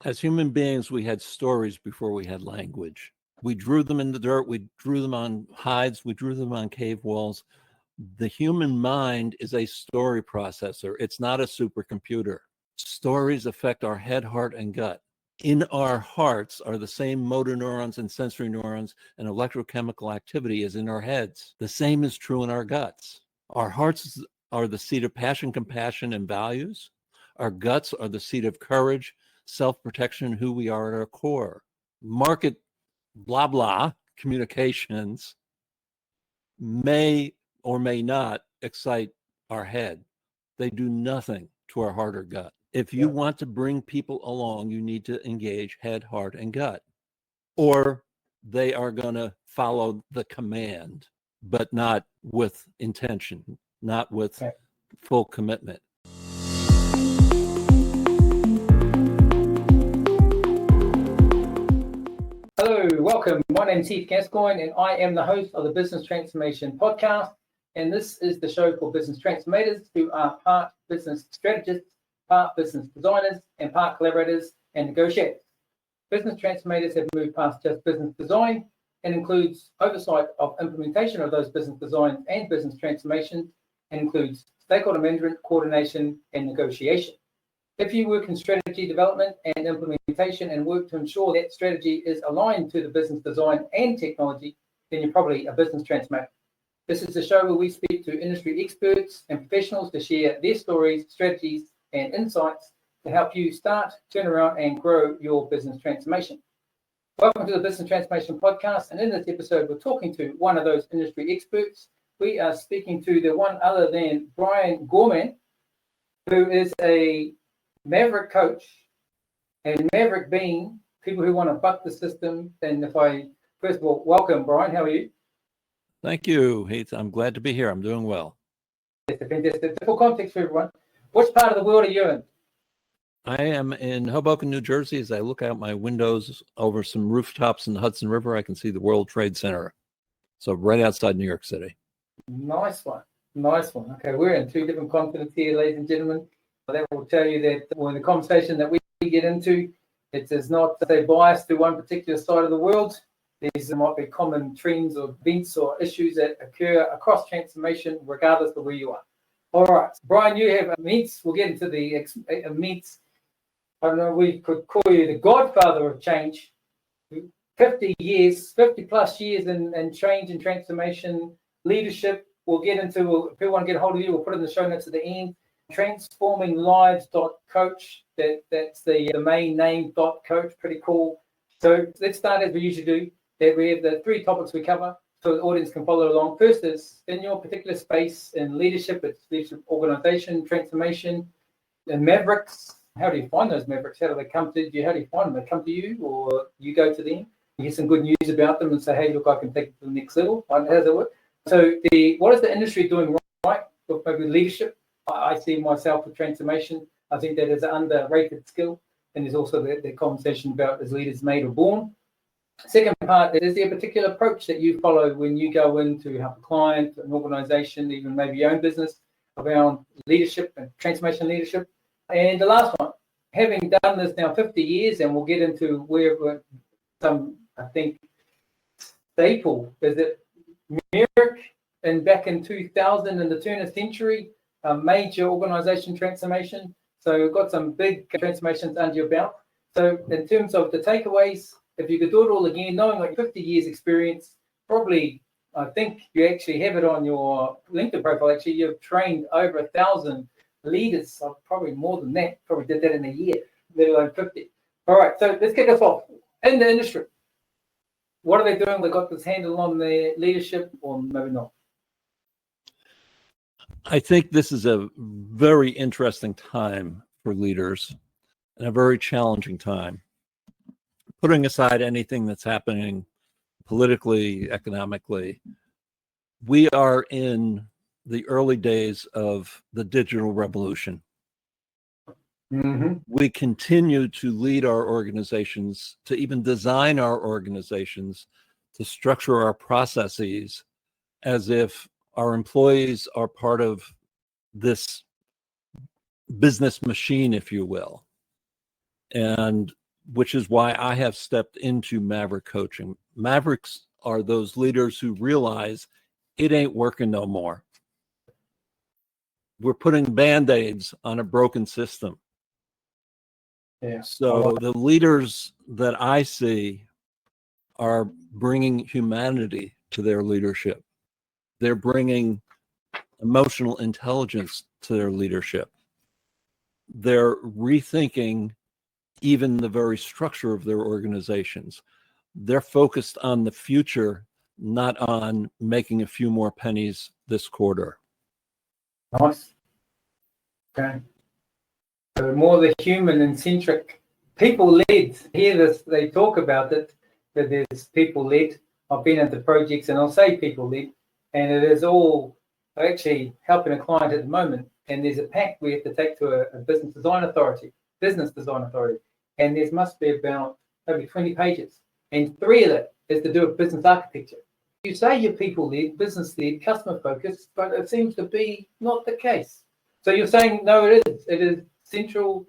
As human beings, we had stories before we had language. We drew them in the dirt, we drew them on hides, we drew them on cave walls. The human mind is a story processor. It's not a supercomputer. Stories affect our head, heart, and gut. In our hearts are the same motor neurons and sensory neurons and electrochemical activity as in our heads. The same is true in our guts. Our hearts are the seat of passion, compassion, and values. Our guts are the seat of courage, self-protection, who we are at our core. Market blah, blah communications may or may not excite our head. They do nothing to our heart or gut. If you want to bring people along, you need to engage head, heart, and gut, or they are going to follow the command, but not with intention, not with full commitment. Hello, welcome. My name is Heath Gascoigne, and I am the host of the Business Transformation Podcast. And this is the show for business transformators who are part business strategists, part business designers, and part collaborators and negotiators. Business transformators have moved past just business design and includes oversight of implementation of those business designs and business transformations, and includes stakeholder management, coordination, and negotiation. If you work in strategy development and implementation and work to ensure that strategy is aligned to the business design and technology, then you're probably a business transformator. This is the show where we speak to industry experts and professionals to share their stories, strategies, and insights to help you start, turn around, and grow your business transformation. Welcome to the Business Transformation Podcast, and in this episode, we're talking to one of those industry experts. We are speaking to the one other than Brian Gorman, who is a Maverick Coach, and Maverick being people who want to buck the system. And first of all, welcome, Brian. How are you? Thank you, Heath. I'm glad to be here. I'm doing well. It's fantastic. For context for everyone, which part of the world are you in? I am in Hoboken, New Jersey. As I look out my windows over some rooftops in the Hudson River, I can see the World Trade Center. So right outside New York City. Nice one. Nice one. Okay, we're in two different continents here, ladies and gentlemen. That will tell you that when the conversation that we get into, it is not biased to one particular side of the world. There might be common trends or events or issues that occur across transformation, regardless of where you are. All right, Brian, you have immense. We'll get into the immense. I don't know. We could call you the godfather of change. 50 plus years in change and transformation leadership. We'll get into. If you want to get a hold of you, we'll put it in the show notes at the end. Transforminglives.coach. That's the main name. .coach. Pretty cool. So let's start as we usually do. That we have the three topics we cover so the audience can follow along. First is in your particular space in leadership. It's leadership, organization, transformation, and Mavericks. How do you find those Mavericks? How do they come to you? How do you find them? They come to you, or you go to them? You get some good news about them and say, "Hey, look, I can take it to the next level." How does it work? So what is the industry doing right with maybe leadership? I see myself with transformation. I think that is an underrated skill. And there's also the conversation about is leaders made or born. Second part, is there a particular approach that you follow when you go in to help a client, an organization, even maybe your own business around leadership and transformation leadership? And the last one, having done this now 50 years, and we'll get into where some, I think, staple, is it Maverick, and back in 2000 in the turn of the century, a major organization transformation. So we've got some big transformations under your belt. So in terms of the takeaways, if you could do it all again, knowing like 50 years experience, probably, I think you actually have it on your LinkedIn profile. Actually, you've trained over 1,000 leaders. So probably more than that. Probably did that in a year, let alone 50. All right, so let's kick us off. In the industry, what are they doing? They got this handle on their leadership, or maybe not? I think this is a very interesting time for leaders and a very challenging time. Putting aside anything that's happening politically, economically, we are in the early days of the digital revolution. Mm-hmm. We continue to lead our organizations, to even design our organizations, to structure our processes as if our employees are part of this business machine, if you will. And which is why I have stepped into Maverick coaching. Mavericks are those leaders who realize it ain't working no more. We're putting Band-Aids on a broken system. Yeah. So the leaders that I see are bringing humanity to their leadership. They're bringing emotional intelligence to their leadership. They're rethinking even the very structure of their organizations. They're focused on the future, not on making a few more pennies this quarter. Nice. Okay. So more the human and centric, people led. Hear this? They talk about it, that there's people led. I've been into projects and I'll say people led, and it is all actually helping a client at the moment. And there's a pack we have to take to a business design authority, and there must be about maybe 20 pages, and 3 of it is to do with business architecture. You say you're people led, business led, customer focused, but it seems to be not the case. So you're saying no, it is. It is central,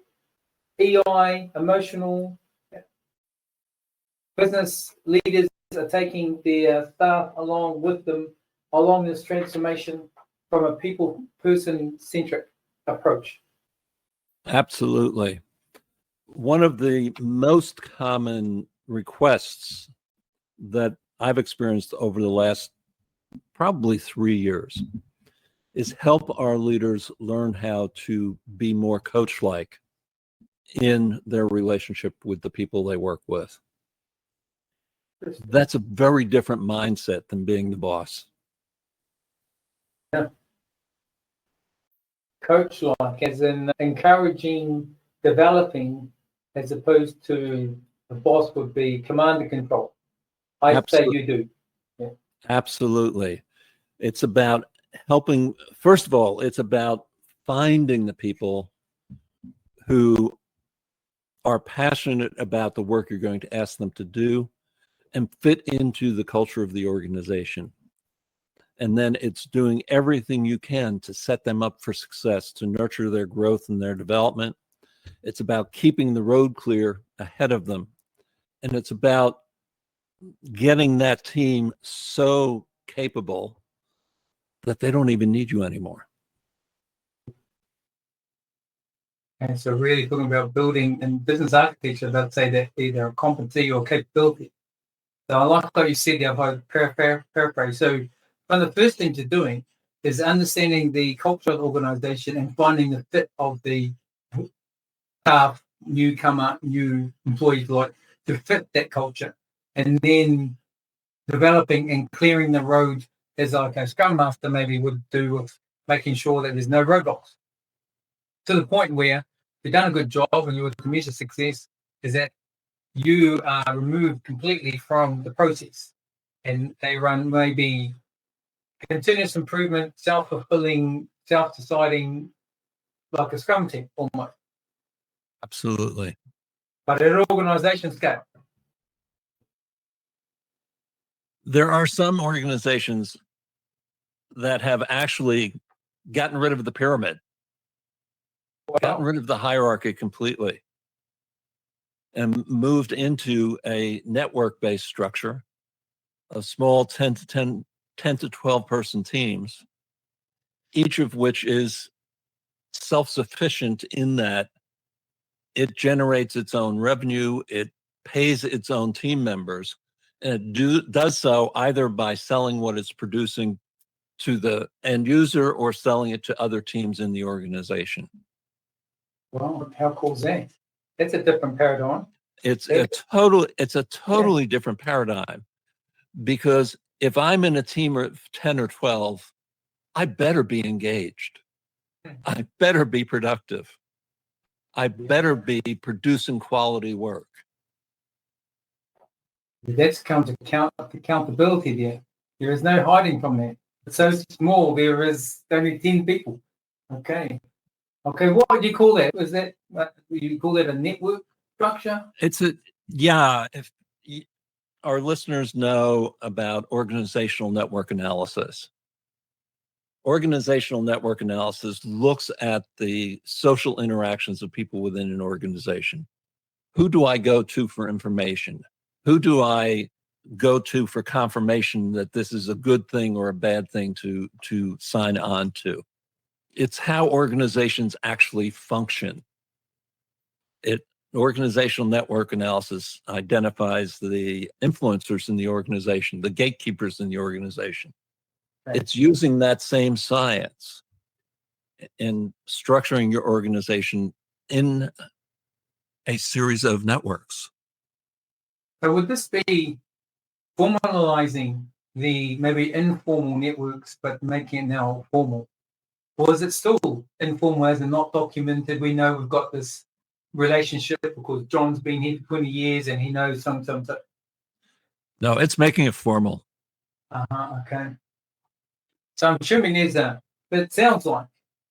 EI, emotional. Business leaders are taking their staff along with them along this transformation from a person centric approach. Absolutely. One of the most common requests that I've experienced over the last probably 3 years is help our leaders learn how to be more coach-like in their relationship with the people they work with. That's a very different mindset than being the boss. Yeah. Coach-like, as in encouraging, developing, as opposed to the boss would be command and control. I'd say you do. Yeah. Absolutely. It's about helping. First of all, it's about finding the people who are passionate about the work you're going to ask them to do and fit into the culture of the organization. And then it's doing everything you can to set them up for success, to nurture their growth and their development. It's about keeping the road clear ahead of them. And it's about getting that team so capable that they don't even need you anymore. And so really talking about building and business architecture, let's say that either a competency or capability. So I like what you said there about paraphrase. So one of the first things you're doing is understanding the culture of the organization and finding the fit of the staff, newcomer, new employees, like to fit that culture. And then developing and clearing the road as like a Scrum Master maybe would do with making sure that there's no roadblocks. To the point where you've done a good job and you would measure success is that you are removed completely from the process and they run maybe continuous improvement, self-fulfilling, self-deciding, like a Scrum team almost. Absolutely. But at an organization scale. There are some organizations that have actually gotten rid of the pyramid, gotten rid of the hierarchy completely, and moved into a network-based structure of small 10 to 12 person teams, each of which is self-sufficient in that it generates its own revenue, it pays its own team members, and it does so either by selling what it's producing to the end user or selling it to other teams in the organization. Well, how cool is that? That's a different paradigm. It's a totally different paradigm, because if I'm in a team of 10 or 12, I better be engaged. I better be productive. I better be producing quality work. That's accountability there. There is no hiding from that. It's so small, there is only 10 people. Okay. What would you call that? Was that, you call that a network structure? If our listeners know about organizational network analysis. Organizational network analysis looks at the social interactions of people within an organization. Who do I go to for information? Who do I go to for confirmation that this is a good thing or a bad thing to sign on to? It's how organizations actually function. Organizational network analysis identifies the influencers in the organization, the gatekeepers in the organization. Right. It's using that same science in structuring your organization in a series of networks. So would this be formalizing the maybe informal networks, but making it now formal? Or is it still informal as in not documented? We know we've got this relationship because John's been here for 20 years and he knows some. No, it's making it formal. Okay. So I'm assuming there's but it sounds like,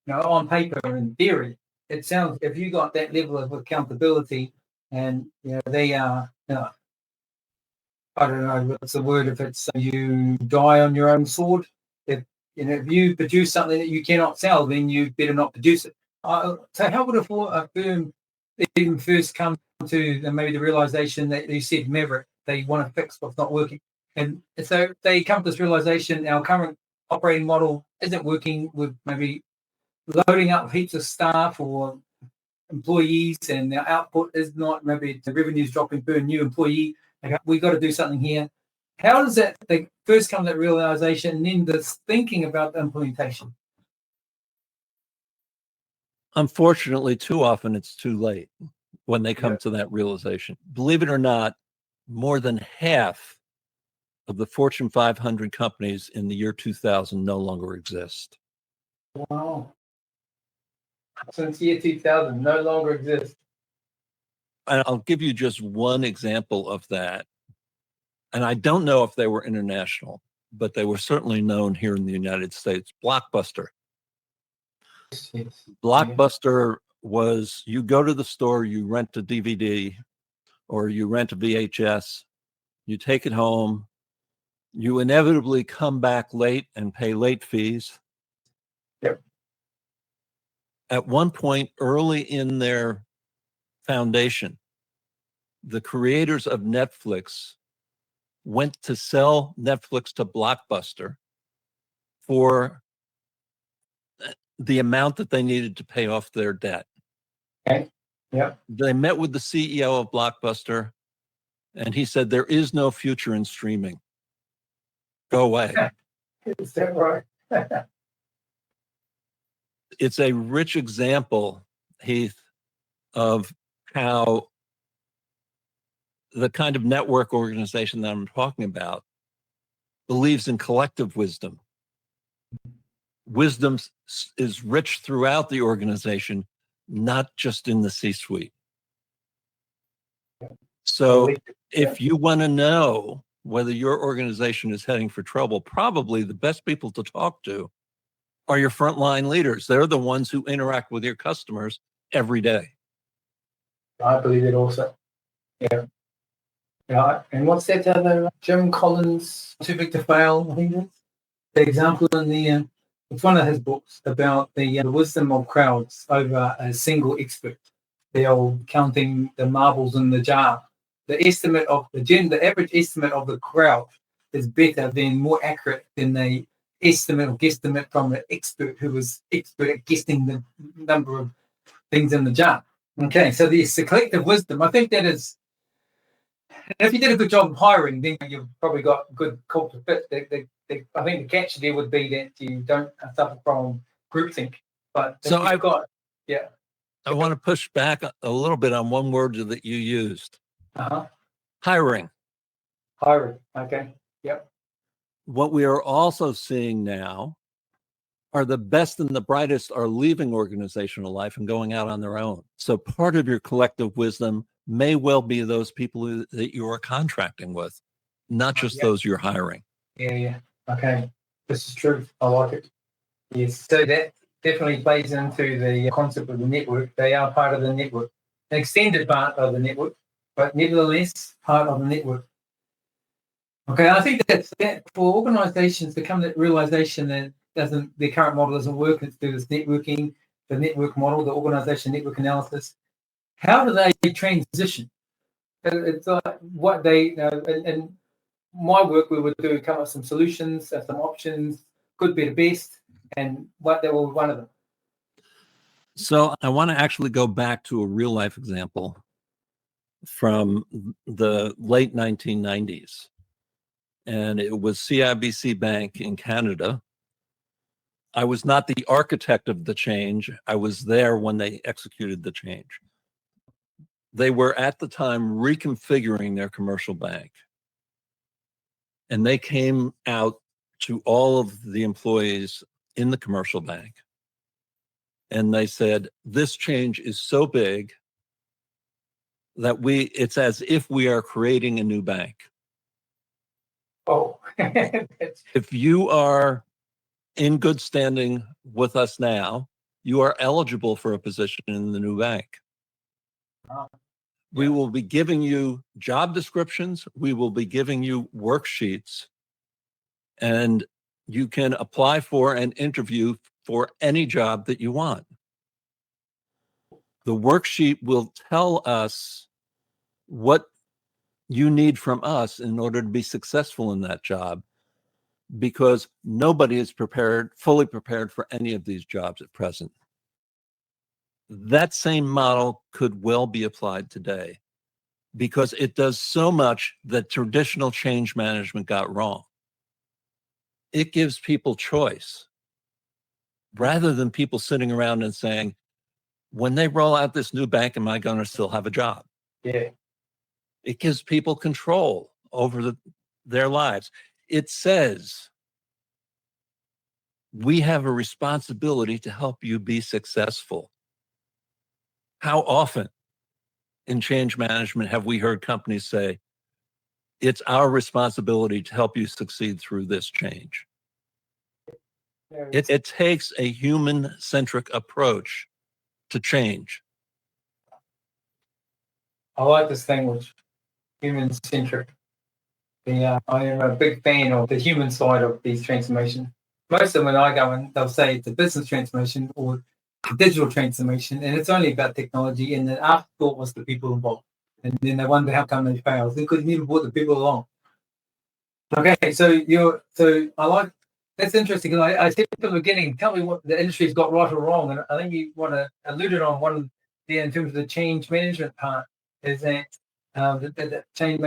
on paper and in theory, it sounds, if you got that level of accountability and, they are, I don't know what's the word, if it's you die on your own sword. If you produce something that you cannot sell, then you better not produce it. So how would a firm even first come to maybe the realization that you said Maverick, they want to fix what's not working? And so they come to this realization, our current operating model isn't working with maybe loading up heaps of staff or employees, and our output is not, maybe the revenue's dropping per new employee. We got to do something here. How does that they first come to that realization and then this thinking about the implementation? Unfortunately, too often it's too late when they come to that realization. Believe it or not, more than half of the Fortune 500 companies in the year 2000 no longer exist. Wow. Since year 2000, no longer exist. And I'll give you just one example of that. And I don't know if they were international, but they were certainly known here in the United States. Blockbuster. Yes. Blockbuster was, you go to the store, you rent a DVD or you rent a VHS, you take it home, you inevitably come back late and pay late fees. Yep. At one point early in their foundation, the creators of Netflix went to sell Netflix to Blockbuster for the amount that they needed to pay off their debt. Okay. Yep. They met with the CEO of Blockbuster, and he said, "There is no future in streaming. Go away." Is that right? It's a rich example, Heath, of how the kind of network organization that I'm talking about believes in collective wisdom. Wisdom is rich throughout the organization, not just in the C-suite. So if you want to know whether your organization is heading for trouble, probably the best people to talk to are your frontline leaders. They're the ones who interact with your customers every day. I believe it also. Yeah. Yeah. And what's that other Jim Collins, Too Big to Fail? I think that's the example in the it's one of his books about the wisdom of crowds over a single expert. The old counting the marbles in the jar. The estimate of the average estimate of the crowd is better than, more accurate than the estimate or guesstimate from an expert who was expert at guessing the number of things in the jar. Okay, so the collective wisdom. I think that is, if you did a good job of hiring, then you've probably got good culture fit. I think the catch there would be that you don't suffer from groupthink. But so I want to push back a little bit on one word that you used. Hiring. Hiring. Okay. Yep. What we are also seeing now are the best and the brightest are leaving organizational life and going out on their own. So part of your collective wisdom may well be those people that you are contracting with, not just those you're hiring. Yeah. Okay. This is true. I like it. Yes. So that definitely plays into the concept of the network. They are part of the network, an extended part of the network, but nevertheless part of the network. Okay, I think that for organizations to come to that realization that their current model doesn't work, it's through this networking, the network model, the organization network analysis. How do they transition? It's like what they, in my work, we would do come up with some solutions, some options, could be the best, and what they were one of them. So I want to actually go back to a real life example from the late 1990s. And it was CIBC Bank in Canada. I was not the architect of the change. I was there when they executed the change. They were at the time reconfiguring their commercial bank. And they came out to all of the employees in the commercial bank. And they said, this change is so big that it's as if we are creating a new bank. Oh, If you are in good standing with us now, you are eligible for a position in the new bank. We will be giving you job descriptions. We will be giving you worksheets, and you can apply for and interview for any job that you want. The worksheet will tell us what you need from us in order to be successful in that job, because nobody is fully prepared for any of these jobs at present. That same model could well be applied today, because it does so much that traditional change management got wrong. It gives people choice, rather than people sitting around and saying, when they roll out this new bank, am I going to still have a job? yeah. It gives people control over their lives. It says, we have a responsibility to help you be successful. How often in change management have we heard companies say, it's our responsibility to help you succeed through this change? It takes a human-centric approach to change. I like this language, human-centric. I am a big fan of the human side of these transformations. Most of them, when I go in, they'll say it's a business transformation or a digital transformation, and it's only about technology, and the afterthought was the people involved. And then they wonder how come they failed. Because you never brought the people along. Okay, so I like, that's interesting, because I said from the beginning, tell me what the industry's got right or wrong, and I think you want to allude on one there in terms of the change management part, is that that change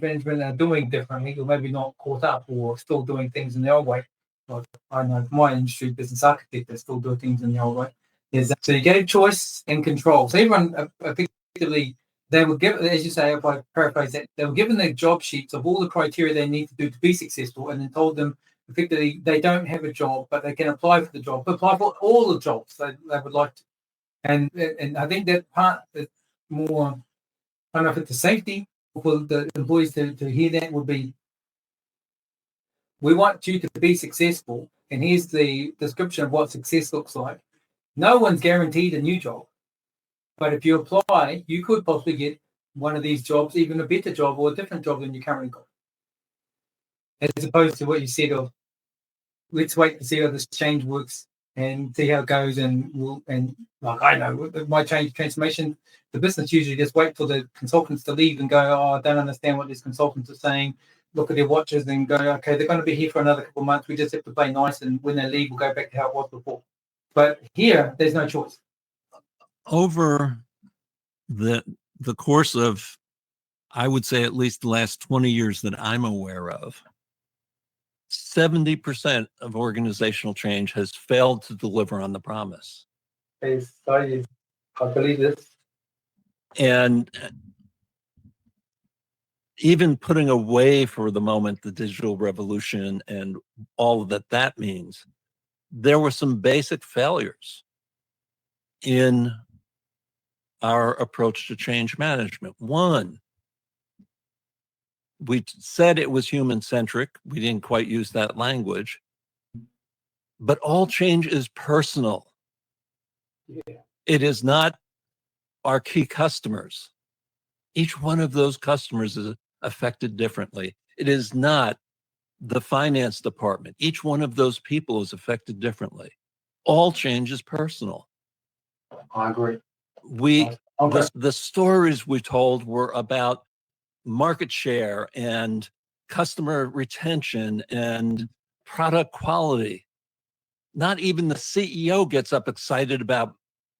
management are doing differently, or maybe not caught up, or still doing things in the old way. Like, I know my industry, business architect, they're still doing things in the old way. So you gave choice and control. So everyone effectively, they were given, as you say, if I paraphrase that, they were given their job sheets of all the criteria they need to do to be successful, and then told them effectively they don't have a job, but they can apply for the job, apply for all the jobs they would like to. And I think that part is more, I don't know if it's a safety for the employees to hear that would be, we want you to be successful, and here's the description of what success looks like. No one's guaranteed a new job, but if you apply, you could possibly get one of these jobs, even a better job or a different job than you currently got. As opposed to what you said of, let's wait to see how this change works and see how it goes, and like I know with my transformation, the business usually just wait for the consultants to leave and go, oh, I don't understand what these consultants are saying. Look at their watches and go, okay, they're going to be here for another couple of months. We just have to play nice, and when they leave, we'll go back to how it was before. But here, there's no choice. Over the course of, I would say, at least the last 20 years that I'm aware of, 70% of organizational change has failed to deliver on the promise. Sorry, I believe this. And even putting away for the moment the digital revolution and all that means, there were some basic failures in our approach to change management. One, we said it was human-centric. We didn't quite use that language. But all change is personal. Yeah. It is not our key customers. Each one of those customers is affected differently. It is not the finance department. Each one of those people is affected differently. All change is personal. I agree. The stories we told were about market share and customer retention and product quality. Not even the CEO gets up excited about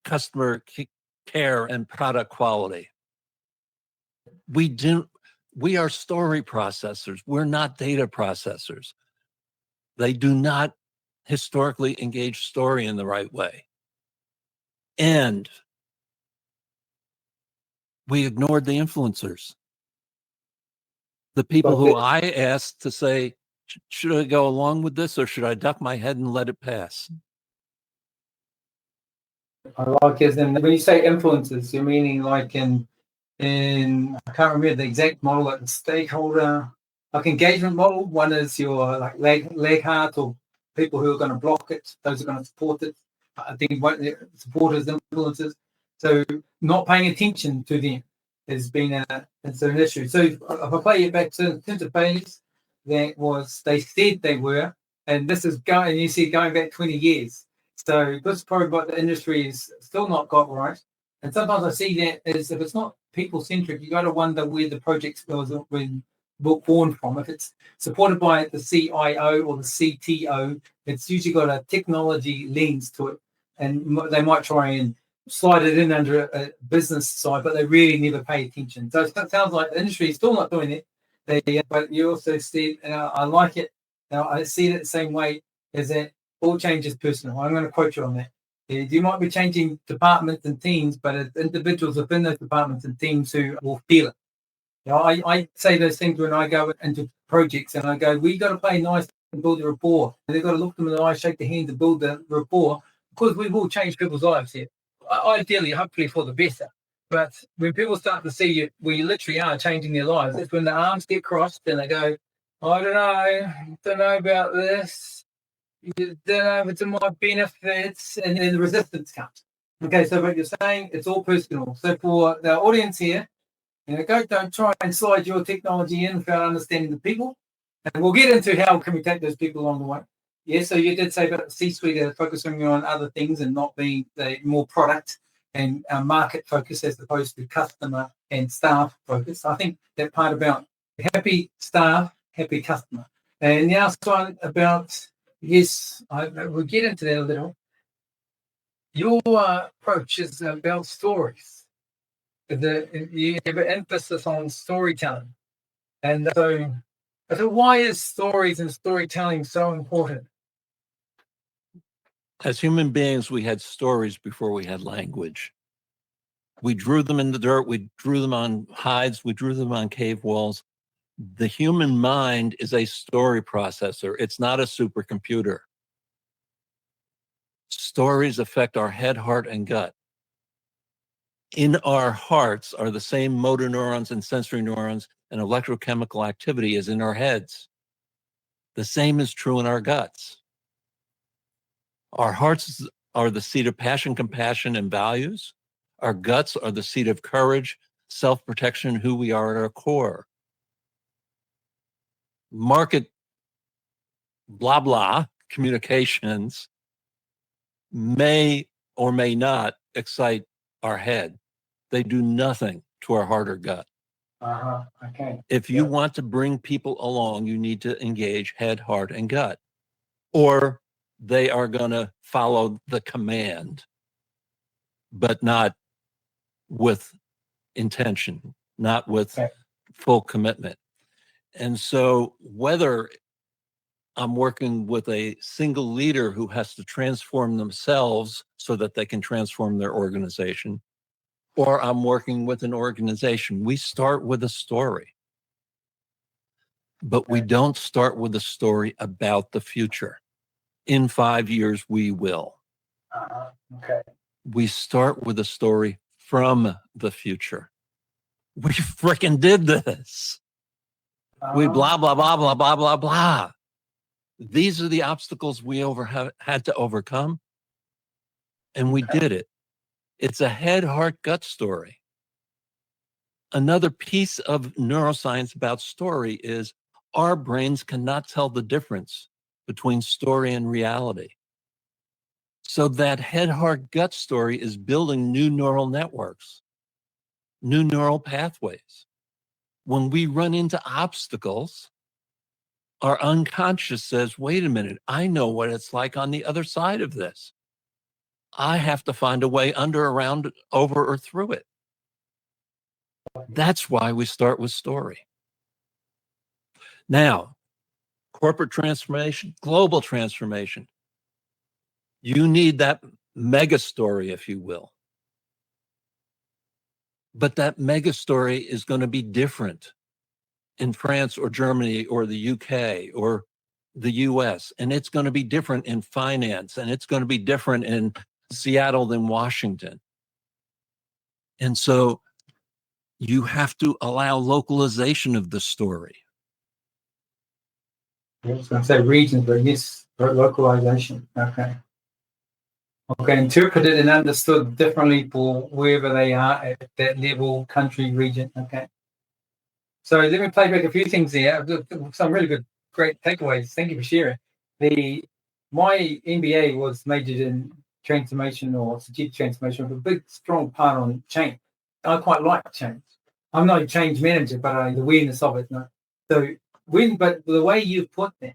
customer care and product quality. We are story processors. We're not data processors. They do not historically engage story in the right way. And we ignored the influencers. The people who I asked to say, should I go along with this or should I duck my head and let it pass? I like it. And when you say influencers, you're meaning like in I can't remember the exact model, like the stakeholder, like engagement model. One is your like leg heart or people who are going to block it, those are going to support it. I think supporters, influencers. So not paying attention to them has been it's an issue. So if I play it back to in terms of failures, that was they said they were, and this is going. You see, going back 20 years. So this is probably what the industry is still not got right. And sometimes I see that as if it's not people centric, you got to wonder where the project was when born from. If it's supported by the CIO or the CTO, it's usually got a technology lens to it, and they might try and slide it in under a business side, but they really never pay attention. So it sounds like the industry is still not doing it. But you also said, and I like it. Now I see it the same way as that all change is personal. I'm going to quote you on that. You might be changing departments and teams, but it's individuals within those departments and teams who will feel it. You know, I say those things when I go into projects and I go, we got to play nice and build a rapport. And they've got to look them in the eye, shake their hand to build the rapport, because we will change people's lives here. Ideally, hopefully for the better. But when people start to see you, we literally are changing their lives. It's when the arms get crossed and they go, I don't know about this. You don't know if it's in my benefits, and then the resistance comes. Okay, so what you're saying, it's all personal. So for the audience here, don't try and slide your technology in without understanding the people. And we'll get into how can we take those people along the way. Yeah, so you did say about the C-suite focusing on other things and not being the more product and market focus as opposed to customer and staff focus. I think that part about happy staff, happy customer. And now one about, yes, we'll get into that a little. Your approach is about stories. You have an emphasis on storytelling. And so why is stories and storytelling so important? As human beings, we had stories before we had language. We drew them in the dirt. We drew them on hides. We drew them on cave walls. The human mind is a story processor. It's not a supercomputer. Stories affect our head, heart, and gut. In our hearts are the same motor neurons and sensory neurons and electrochemical activity as in our heads. The same is true in our guts. Our hearts are the seat of passion, compassion, and values. Our guts are the seat of courage, self-protection, who we are at our core. Market blah, blah communications may or may not excite our head. They do nothing to our heart or gut. Okay. If you want to bring people along, you need to engage head, heart, and gut, or they are going to follow the command, but not with intention, not with full commitment. And so whether I'm working with a single leader who has to transform themselves so that they can transform their organization, or I'm working with an organization, we start with a story. But we don't start with a story about the future. In 5 years, we will. We start with a story from the future. We frickin' did this. We blah, blah, blah, blah, blah, blah, blah. These are the obstacles we had to overcome, and we did it. It's a head, heart, gut story. Another piece of neuroscience about story is our brains cannot tell the difference between story and reality. So that head, heart, gut story is building new neural networks, new neural pathways. when we run into obstacles, our unconscious says, wait a minute, I know what it's like on the other side of this. I have to find a way under, around, over, or through it. That's why we start with story. Now, corporate transformation, global transformation. You need that mega story, if you will. But that mega story is going to be different in France or Germany or the UK or the US. And it's going to be different in finance. And it's going to be different in Seattle than Washington. And so you have to allow localization of the story. I was going to say regions, but yes, localization. Okay. Okay, interpreted and understood differently for wherever they are at that level, country, region. Okay. So let me play back a few things there. Some really good, great takeaways. Thank you for sharing. My MBA was majored in transformation or strategic transformation with a big, strong part on change. I quite like change. I'm not a change manager, but the awareness of it. No? So but the way you put that,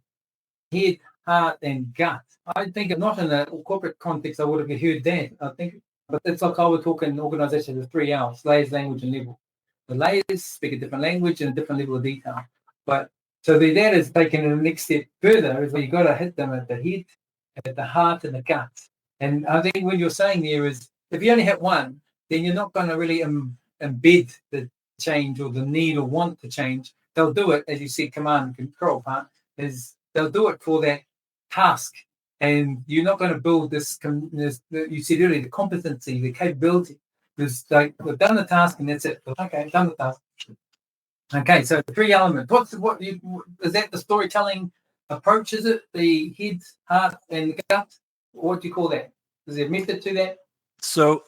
head, heart, and gut, I think not in a corporate context, I would have heard that. I think, but it's like I was talking organizations of 3 hours, layers, language, and level. The layers speak a different language and a different level of detail. But so that is taken the next step further, is where you got to hit them at the head, at the heart, and the gut. And I think what you're saying there is, if you only hit one, then you're not going to really embed the change or the need or want to change. They'll do it, as you said, command and control part, is they'll do it for that task. And you're not going to build this, you said earlier, the competency, the capability. It's like, we've done the task and that's it. Okay, done the task. Okay, so 3 elements. Is that the storytelling approach? Is it the head, heart, and the gut? What do you call that? Is there a method to that? So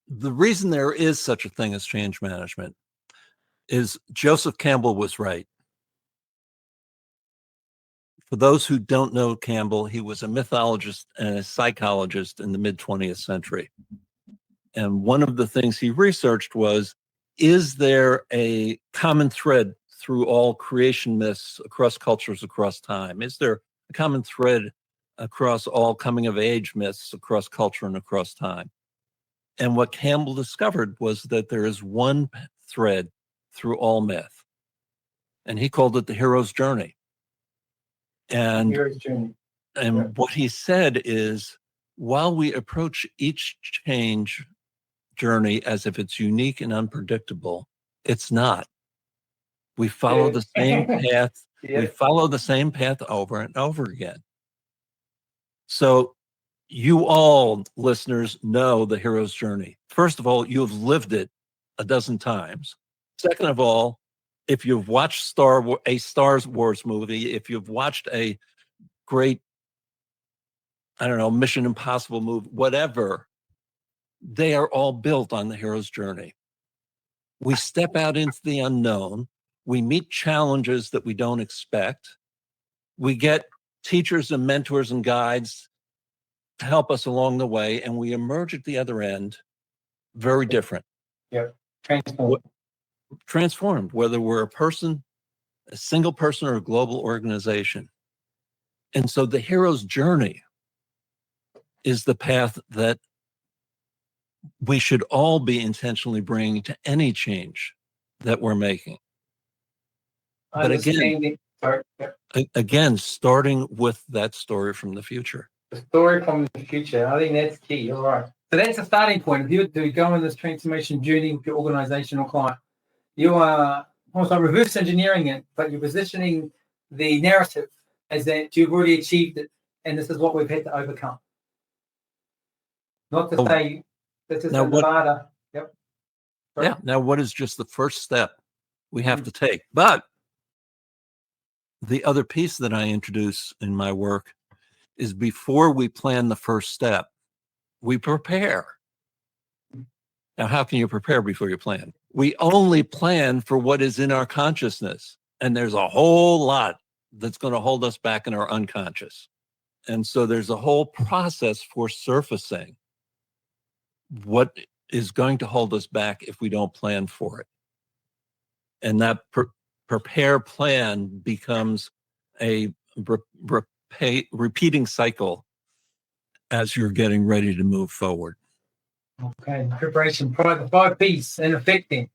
the reason there is such a thing as change management is Joseph Campbell was right. For those who don't know Campbell, he was a mythologist and a psychologist in the mid-20th century. And one of the things he researched was, is there a common thread through all creation myths across cultures, across time? Is there a common thread across all coming of age myths across culture and across time? And what Campbell discovered was that there is one thread through all myth. And he called it the hero's journey. And, what he said is, while we approach each change journey as if it's unique and unpredictable, it's not. We follow the same path. We follow the same path over and over again. So you all, listeners, know the hero's journey. First of all, you have lived it a dozen times. Second of all, if you've watched a Star Wars movie, if you've watched a great, Mission Impossible movie, whatever, they are all built on the hero's journey. We step out into the unknown. We meet challenges that we don't expect. We get teachers and mentors and guides to help us along the way, and we emerge at the other end very different. Yeah, transformed, whether we're a single person, or a global organization. And so the hero's journey is the path that we should all be intentionally bringing to any change that we're making. But again, starting with that story from the future. The story from the future. I think that's key. All right. So that's a starting point. If you do go on this transformation journey with your organization or client, you are almost like reverse engineering it, but you're positioning the narrative as that you've already achieved it, and this is what we've had to overcome. Not to say this is harder. Yep. Sorry. Yeah. Now, what is just the first step we have to take? But the other piece that I introduce in my work is, before we plan the first step, we prepare. Now, how can you prepare before you plan? We only plan for what is in our consciousness, and there's a whole lot that's going to hold us back in our unconscious. And so there's a whole process for surfacing what is going to hold us back if we don't plan for it. And that prepare plan becomes a repeating cycle as you're getting ready to move forward. Okay, preparation, the 5 P's and effecting.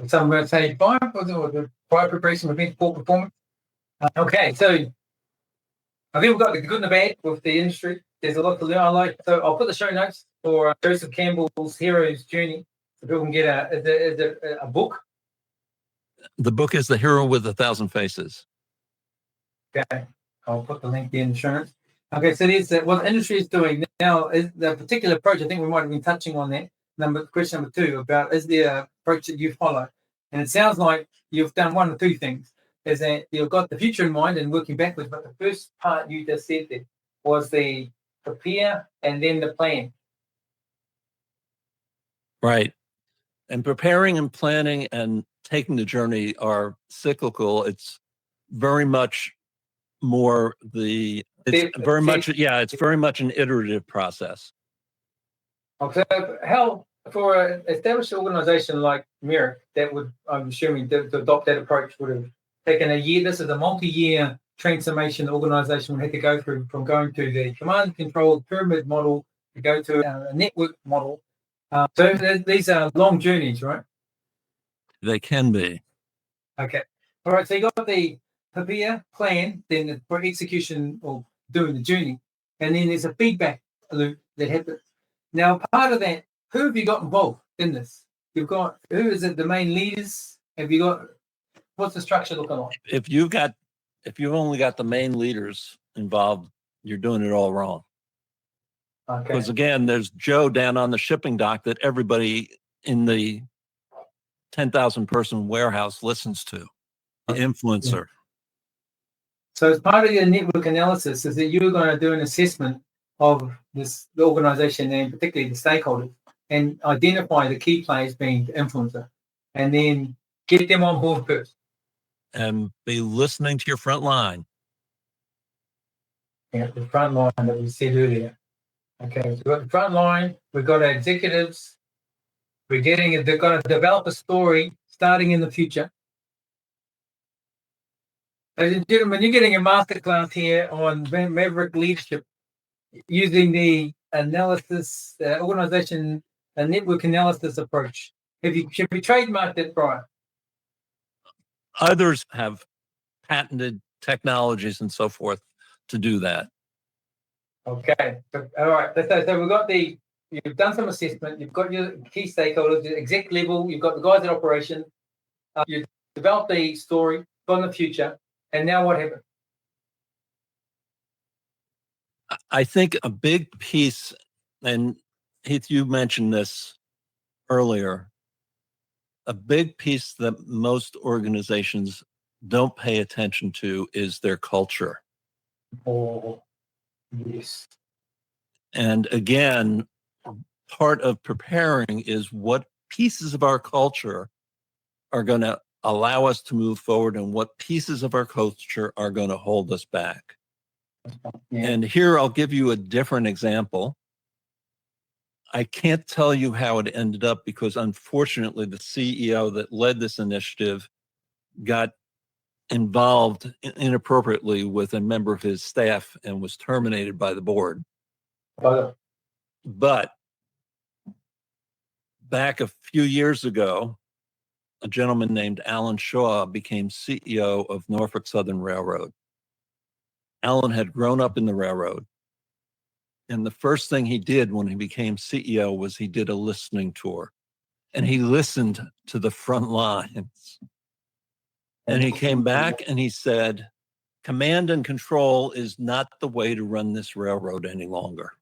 Some going to say 5 or the prior preparation would be poor performance. Okay, so I think we've got the good and the bad with the industry. There's a lot to learn. So I'll put the show notes for Joseph Campbell's Hero's Journey, so people can get a book. The book is The Hero with 1,000 Faces. Okay, I'll put the link there in the show notes. Okay, so there's what the industry is doing now. Is the particular approach? I think we might have been touching on that. Question number 2 about is there an approach that you follow? And it sounds like you've done one of 2 things. Is that you've got the future in mind and working backwards, but the first part you just said there was the prepare and then the plan. Right. And preparing and planning and taking the journey are cyclical. It's very much more it's very much an iterative process. Okay, how for an established organization like Maverick, that would, I'm assuming, to adopt that approach would have taken a year. This is a multi-year transformation the organization would have to go through, from going to the command and control pyramid model to go to a network model. So these are long journeys, right? They can be. Okay. All right. So you got the prepare, plan, then for execution or doing the journey, and then there's a feedback loop that happens. Now, part of that, who have you got involved in this? You've got, who is it, the main leaders? Have you got, what's the structure looking like? If you've only got the main leaders involved, you're doing it all wrong. Okay. Because again, there's Joe down on the shipping dock that everybody in the 10,000 person warehouse listens to, the influencer. Yeah. So as part of your network analysis is that you're going to do an assessment of the organization and particularly the stakeholders and identify the key players being the influencer and then get them on board first. And be listening to your front line. Yeah, the front line that we said earlier. Okay, so we've got the front line, we've got our executives, they're going to develop a story starting in the future. Ladies and gentlemen, you're getting a masterclass here on Maverick leadership using the analysis, organization, network analysis approach. Should we trademark that, Brian? Others have patented technologies and so forth to do that. Okay. All right. So we've got you've done some assessment, you've got your key stakeholders, the exec level, you've got the guys in operation, you've developed the story from the future, and now what happened? I think a big piece, and Heath, you mentioned this earlier, a big piece that most organizations don't pay attention to is their culture. Oh, yes. And again, part of preparing is what pieces of our culture are going to allow us to move forward and what pieces of our culture are going to hold us back. Yeah. And here I'll give you a different example. I can't tell you how it ended up because unfortunately the CEO that led this initiative got involved inappropriately with a member of his staff and was terminated by the board. But back a few years ago, a gentleman named Alan Shaw became CEO of Norfolk Southern Railroad. Alan had grown up in the railroad. And the first thing he did when he became CEO was he did a listening tour. And he listened to the front lines. And he came back and he said, command and control is not the way to run this railroad any longer.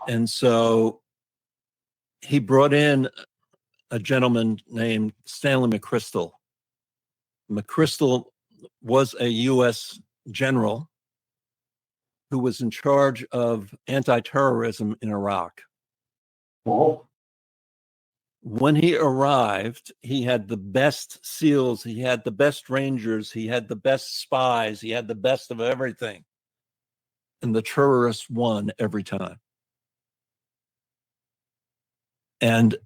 And so he brought in a gentleman named Stanley McChrystal. McChrystal was a U.S. general who was in charge of anti-terrorism in Iraq. Oh. When he arrived, he had the best SEALs, he had the best Rangers, he had the best spies, he had the best of everything. And the terrorists won every time. And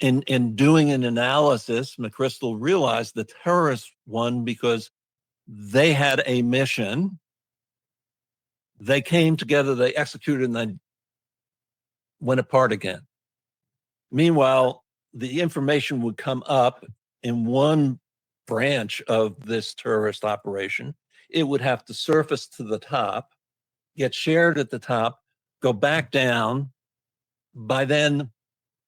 in doing an analysis, McChrystal realized the terrorists won because they had a mission. They came together, they executed, and then went apart again. Meanwhile, the information would come up in one branch of this terrorist operation. It would have to surface to the top, get shared at the top, go back down. By then,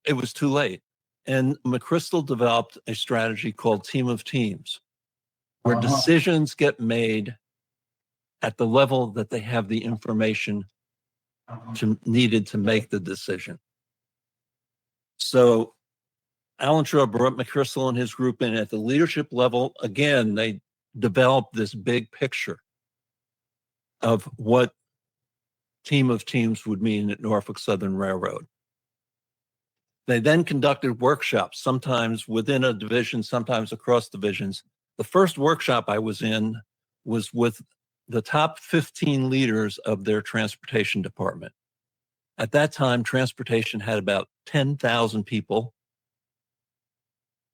it was too late. And McChrystal developed a strategy called Team of Teams, where decisions get made at the level that they have the information needed to make the decision. So Alan Shaw brought McChrystal and his group in at the leadership level. Again, they developed this big picture of what Team of Teams would mean at Norfolk Southern Railroad. They then conducted workshops, sometimes within a division, sometimes across divisions. The first workshop I was in was with the top 15 leaders of their transportation department. At that time, transportation had about 10,000 people.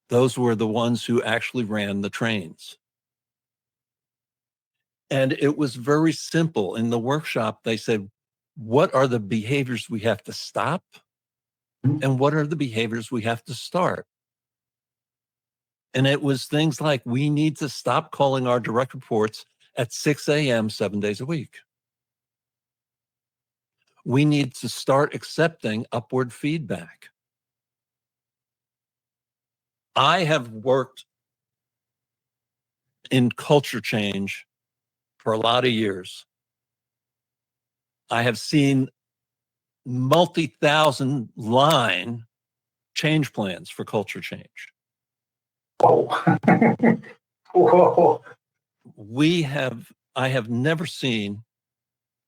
Those were the ones who actually ran the trains. And it was very simple. In the workshop, they said, what are the behaviors we have to stop? And what are the behaviors we have to start? And it was things like, we need to stop calling our direct reports at 6 a.m. 7 days a week. We need to start accepting upward feedback. I have worked in culture change for a lot of years. I have seen multi-thousand line change plans for culture change. Whoa. Whoa. I have never seen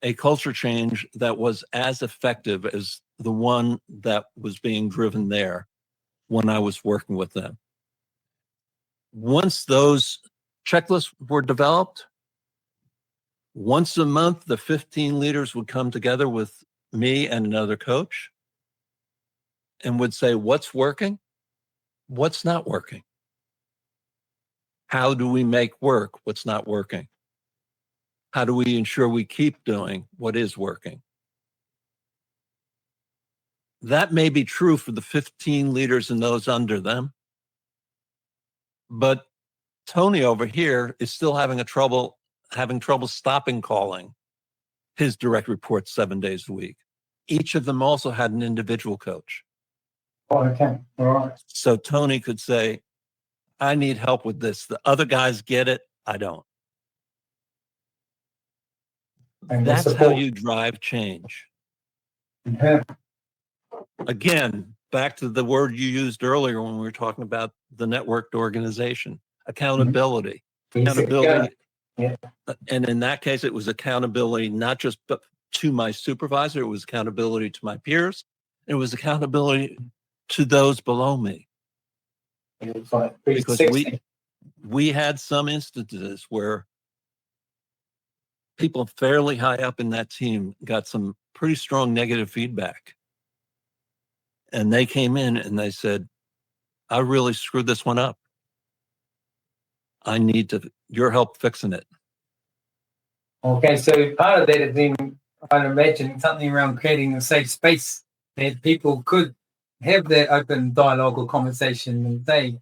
a culture change that was as effective as the one that was being driven there when I was working with them. Once those checklists were developed, once a month, the 15 leaders would come together with me and another coach and would say, what's working? What's not working? How do we make work what's not working? How do we ensure we keep doing what is working? That may be true for the 15 leaders and those under them, but Tony over here is still having trouble stopping calling his direct reports 7 days a week. Each of them also had an individual coach. Oh, okay. All right. So Tony could say, I need help with this. The other guys get it. I don't. And that's how you drive change. Yeah. Again, back to the word you used earlier when we were talking about the networked organization, accountability. Accountability. Yeah. And in that case, it was accountability, not just to my supervisor, it was accountability to my peers. It was accountability to those below me. It was like because we had some instances where people fairly high up in that team got some pretty strong negative feedback. And they came in and they said, I really screwed this one up. I need your help fixing it. Okay, so part of that is then, I'd imagine, something around creating a safe space that people could have that open dialogue or conversation and say,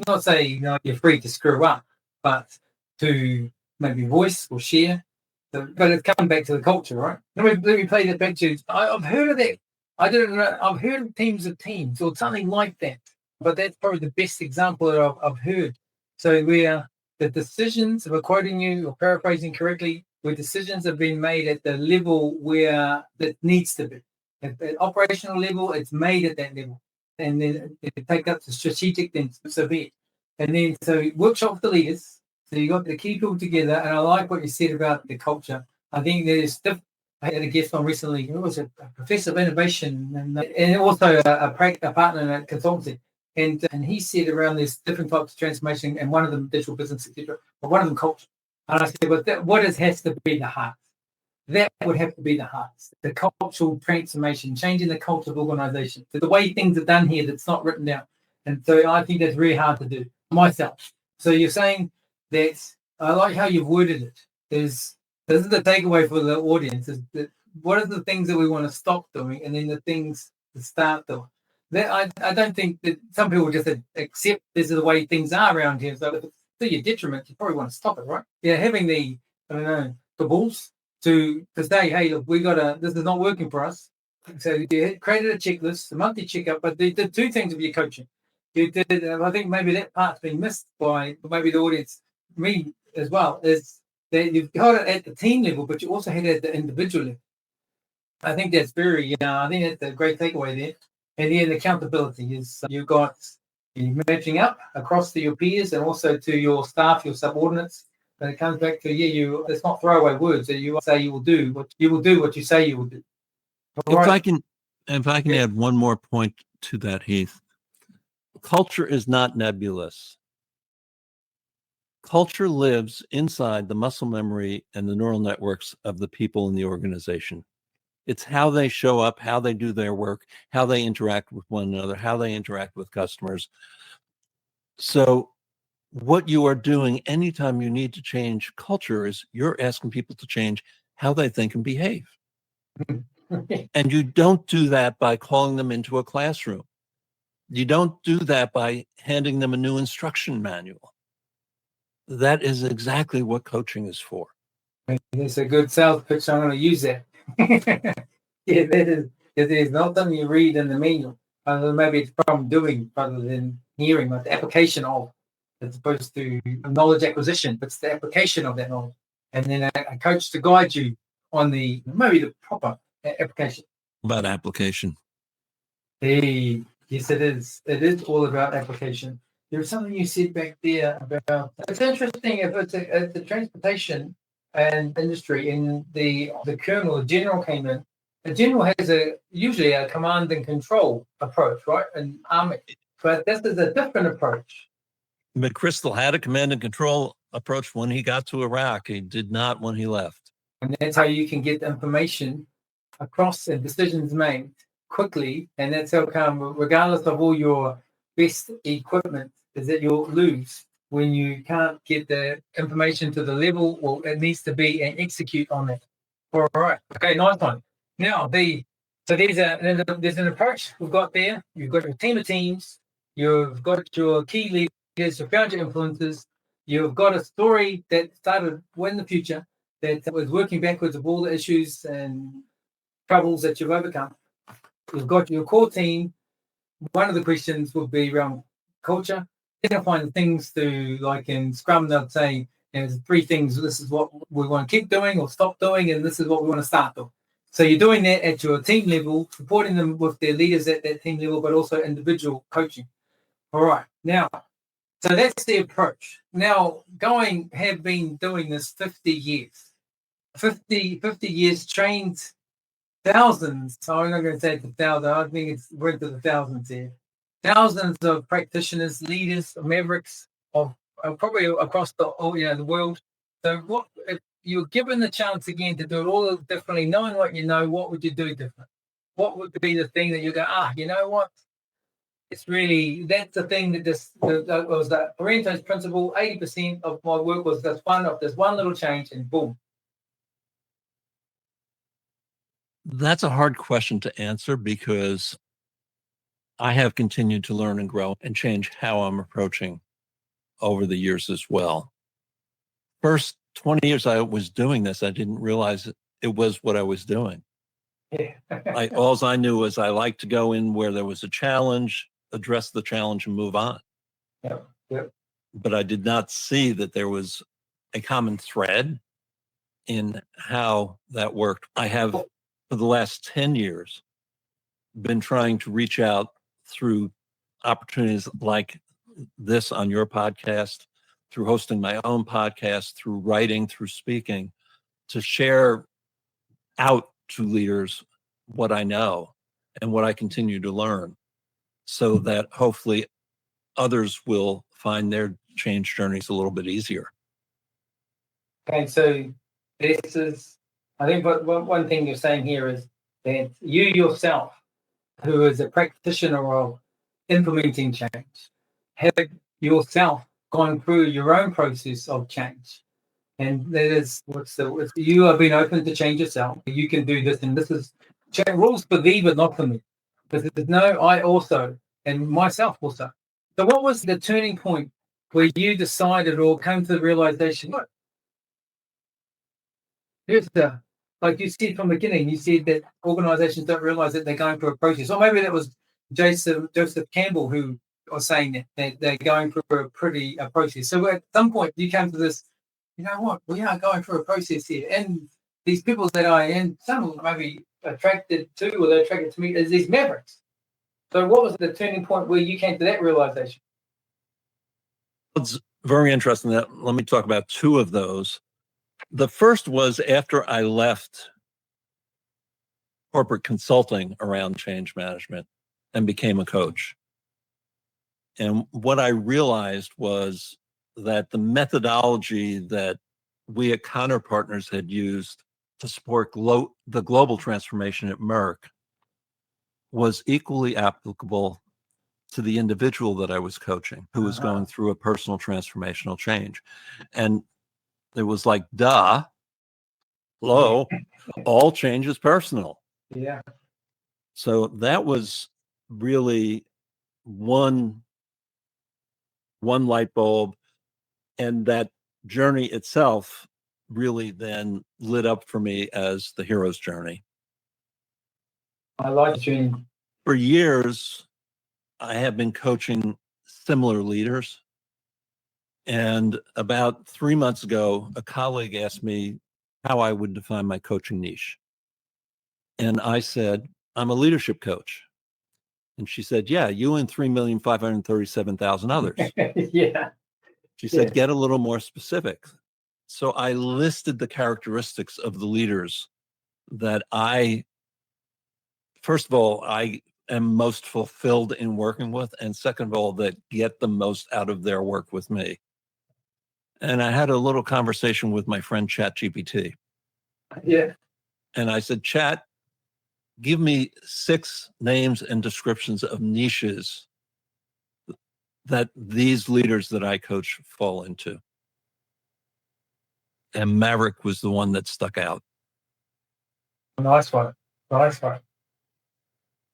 not say, you're free to screw up, but to maybe voice or share. But it's coming back to the culture, right? Let me play that back to you. I've heard of that. I didn't know. I've heard of teams of teams or something like that. But that's probably the best example that I've heard. So where the decisions, if I'm quoting you or paraphrasing correctly, where decisions have been made at the level where that needs to be. At the operational level, it's made at that level. And then it takes up to strategic, then so be it. And then so workshop with the leaders. So you got the key people together. And I like what you said about the culture. I think there's I had a guest on recently. It was a professor of innovation and also a partner in a consultancy. And he said around there's different types of transformation, and one of them digital business, etc. But one of them culture. And I said, but what has to be the heart? That would have to be the heart. The cultural transformation, changing the culture of organization. The way things are done here that's not written down. And so I think that's really hard to do myself. So you're saying that I like how you've worded it. This is the takeaway for the audience, is that what are the things that we want to stop doing, and then the things to start doing. That I don't think that some people just accept this is the way things are around here. So if it's to your detriment, you probably want to stop it, right? Yeah, having the balls to say, hey, look, this is not working for us. So you created a checklist, a monthly checkup, but the two things of your coaching. You did, I think maybe that part's been missed by maybe the audience, me as well, is that you've got it at the team level, but you also had it at the individual level. I think that's I think that's a great takeaway there. And then accountability is you matching up across to your peers and also to your staff, your subordinates. And it comes back to it's not throwaway words that you say you will do what you say you will do. If I can add one more point to that, Heath. Culture is not nebulous. Culture lives inside the muscle memory and the neural networks of the people in the organization. It's how they show up, how they do their work, how they interact with one another, how they interact with customers. So what you are doing anytime you need to change culture is you're asking people to change how they think and behave. And you don't do that by calling them into a classroom. You don't do that by handing them a new instruction manual. That is exactly what coaching is for. It's a good sales pitch. I'm going to use that. Yeah, it is not something you read in the manual. Maybe it's from doing rather than hearing, like the application of, as opposed to knowledge acquisition, but it's the application of that knowledge. And then a coach to guide you on maybe the proper application. About application. Yes, it is. It is all about application. There's something you said back there about. It's interesting if it's the transportation and industry in the colonel, the general came in. The general has usually a command and control approach, right? And army, but this is a different approach. McChrystal had a command and control approach when he got to Iraq. He did not when he left. And that's how you can get information across and decisions made quickly. And that's how come, regardless of all your best equipment, is that you'll lose when you can't get the information to the level well it needs to be and execute on that. All right. Okay, nice one. Now there's an approach we've got there. You've got your team of teams, you've got your key leaders, you've found your influencers, you've got a story that started in the future that was working backwards of all the issues and troubles that you've overcome. You've got your core team. One of the questions would be around culture. Identifying things to, like in Scrum, they'll say, there's 3 things. This is what we want to keep doing or stop doing, and this is what we want to start doing. So you're doing that at your team level, supporting them with their leaders at that team level, but also individual coaching. All right. Now, so that's the approach. Now, have been doing this 50 years. 50 years, trained thousands. I'm not going to say it's 1,000. I think we're into the thousands here. Thousands of practitioners, leaders, Mavericks of probably across the world. So, what if you're given the chance again to do it all differently, knowing what you know? What would you do different? What would be the thing that you go, you know what? It's really that's the thing that was that Parento's principle. 80% of my work was this one little change, and boom. That's a hard question to answer because I have continued to learn and grow and change how I'm approaching over the years as well. First 20 years I was doing this, I didn't realize it was what I was doing. Yeah. All I knew was I liked to go in where there was a challenge, address the challenge, and move on. Yep. But I did not see that there was a common thread in how that worked. I have, for the last 10 years, been trying to reach out through opportunities like this on your podcast, through hosting my own podcast, through writing, through speaking, to share out to leaders what I know and what I continue to learn, so that hopefully others will find their change journeys a little bit easier. Okay, so this is, I think one thing you're saying here is that you yourself, who is a practitioner of implementing change? Have yourself gone through your own process of change? And that is you have been open to change yourself. You can do this, and this is rules for thee, but not for me. This is no, I also, and myself also. So, what was the turning point where you decided or came to the realization? Look, here's the, like you said from the beginning, you said that organizations don't realize that they're going through a process, or maybe that was Joseph Campbell who was saying that they're going through a process. So, at some point, you came to this. You know what? We are going through a process here, and these people that I am, some maybe attracted to, or they're attracted to me, is these mavericks. So, what was the turning point where you came to that realization? It's very interesting. Let me talk about two of those. The first was after I left corporate consulting around change management and became a coach. And what I realized was that the methodology that we at Connor Partners had used to support the global transformation at Merck was equally applicable to the individual that I was coaching, who was going through a personal transformational change. And it was like, duh, hello, all change is personal. Yeah. So that was really one light bulb. And that journey itself really then lit up for me as the hero's journey. I like the journey. For years, I have been coaching similar leaders. And about 3 months ago, a colleague asked me how I would define my coaching niche. And I said, I'm a leadership coach. And she said, yeah, you and 3,537,000 others. Yeah. She said, get a little more specific. So I listed the characteristics of the leaders that first of all, I am most fulfilled in working with, and second of all, that get the most out of their work with me. And I had a little conversation with my friend ChatGPT. Yeah. And I said, Chat, give me 6 names and descriptions of niches that these leaders that I coach fall into. And Maverick was the one that stuck out. Nice one. Nice one.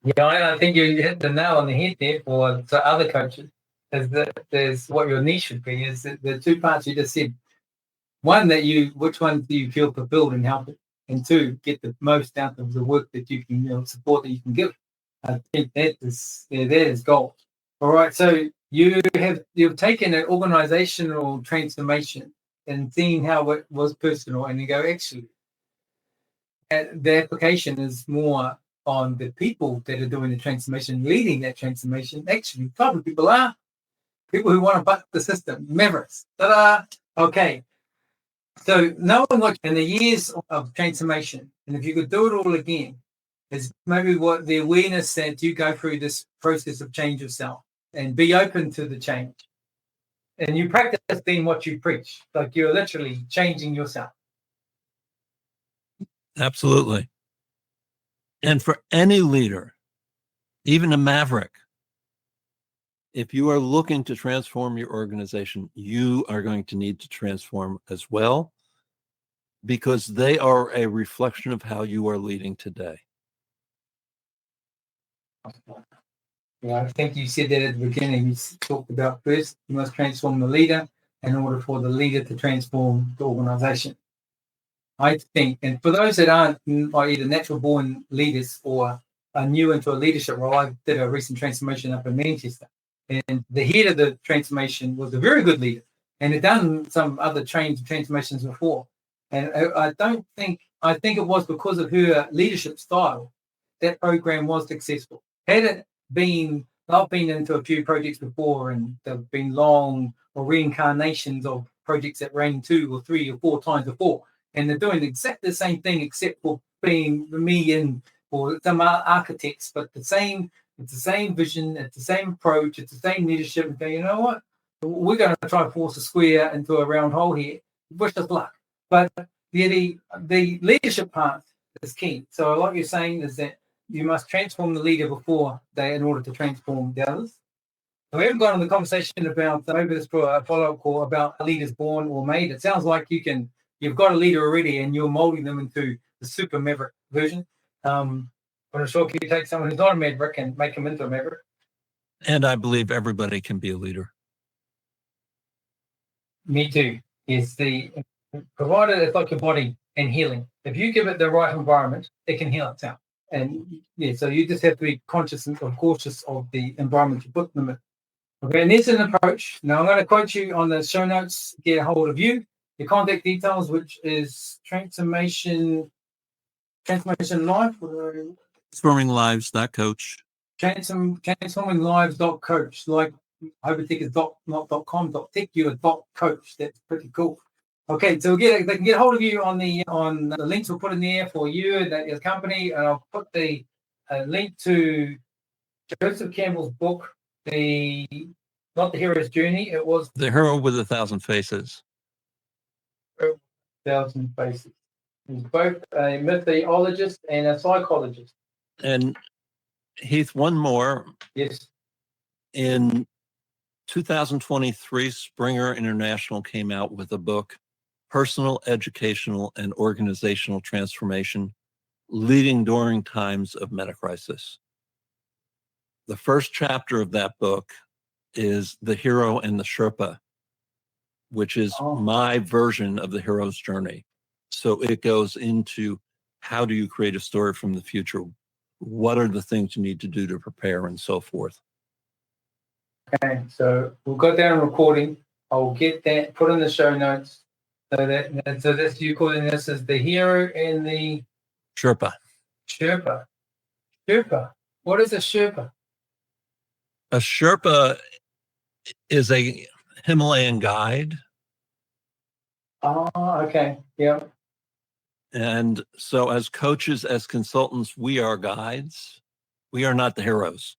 Yeah, I think you hit the nail on the head there for other coaches. There's what your niche should be is the 2 parts you just said. One, which one do you feel fulfilled and help it? And 2, get the most out of the work that you can, support that you can give. I think that is gold. All right, so you've taken an organizational transformation and seen how it was personal, and you go, actually, the application is more on the people that are doing the transformation, leading that transformation. Actually, the type of people are people who want to buck the system, mavericks. Ta-da! Okay. So knowing what in the years of transformation, and if you could do it all again, is maybe what the awareness that you go through this process of change yourself and be open to the change. And you practice then what you preach, like you're literally changing yourself. Absolutely. And for any leader, even a maverick, if you are looking to transform your organization, you are going to need to transform as well, because they are a reflection of how you are leading today. Yeah, I think you said that at the beginning. You talked about first, you must transform the leader in order for the leader to transform the organization. I think, and for those that aren't either natural born leaders or are new into a leadership role, I did a recent transformation up in Manchester. And the head of the transformation was a very good leader and had done some other transformations before. And I think it was because of her leadership style that program was successful. Had it been, I've been into a few projects before, and they've been long or reincarnations of projects that ran 2 or 3 or 4 times before, and they're doing exactly the same thing except for being me and or some architects, but it's the same vision, it's the same approach, it's the same leadership. And go, you know what? We're going to try to force a square into a round hole here. Wish us luck. But the leadership part is key. So what you're saying is that you must transform the leader before in order to transform the others. We haven't gone on the conversation about maybe this for a follow-up call about leaders born or made. It sounds like you've got a leader already and you're molding them into the super Maverick version. I'm not sure if you take someone who's not a Maverick and make them into a Maverick. And I believe everybody can be a leader. Me too. Is provided it's like your body and healing. If you give it the right environment, it can heal itself. And yeah, so you just have to be conscious and cautious of the environment you put them in. Okay, and there's an approach. Now I'm going to quote you on the show notes, get a hold of you, your contact details, which is transformation life. Transforminglives.coach. Transforminglives.coach. Like I would think it's not .com, .tech, you're .coach. That's pretty cool. Okay, so they can get hold of you on the links we'll put in there for you and your company, and I'll put the link to Joseph Campbell's book, not the hero's journey. It was The Hero with a Thousand Faces. 1,000 Faces. He's both a mythologist and a psychologist. And Heath, one more. Yes. In 2023, Springer International came out with a book, Personal, Educational, and Organizational Transformation, Leading During Times of Metacrisis. The first chapter of that book is The Hero and the Sherpa, which is my version of the hero's journey. So it goes into how do you create a story from the future? What are the things you need to do to prepare and so forth? Okay, so we'll go down recording. I'll get that put in the show notes. So that's you calling this as the hero and the Sherpa. Sherpa. What is a Sherpa? A Sherpa is a Himalayan guide. Oh, okay. Yeah. And so as coaches, as consultants, we are guides. We are not the heroes.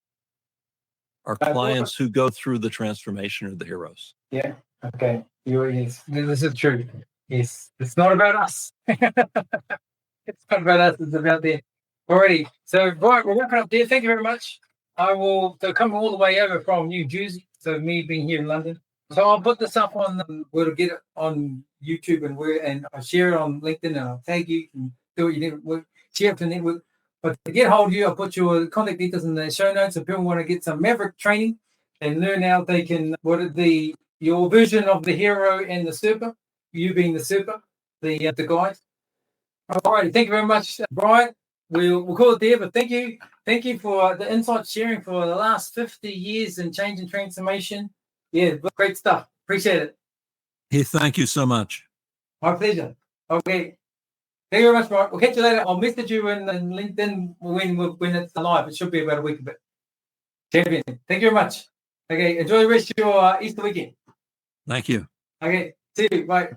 Our clients who go through the transformation are the heroes. Yeah. Okay. Yes. This is true. Yes. It's not about us. It's not about us. It's about them. Alrighty. So, right, we're wrapping up there. Thank you very much. I will come all the way over from New Jersey. So, me being here in London. So, I'll put this up on, we'll get it on YouTube and I'll share it on LinkedIn and I'll tag you and do what you need. Share it to the network. But to get hold of you, I'll put your contact details in the show notes. If people want to get some Maverick training and learn how they can, your version of the hero and the super, you being the super, the guide. All right, thank you very much, Brian. We'll call it there, but thank you for the insight sharing for the last 50 years in change and transformation. Yeah, great stuff. Appreciate it. Hey, thank you so much. My pleasure. Okay. Thank you very much, Brian. We'll catch you later. I'll message you in LinkedIn when it's live. It should be about a week a bit. Champion. Thank you very much. Okay, enjoy the rest of your Easter weekend. Thank you. Okay, see you. Bye.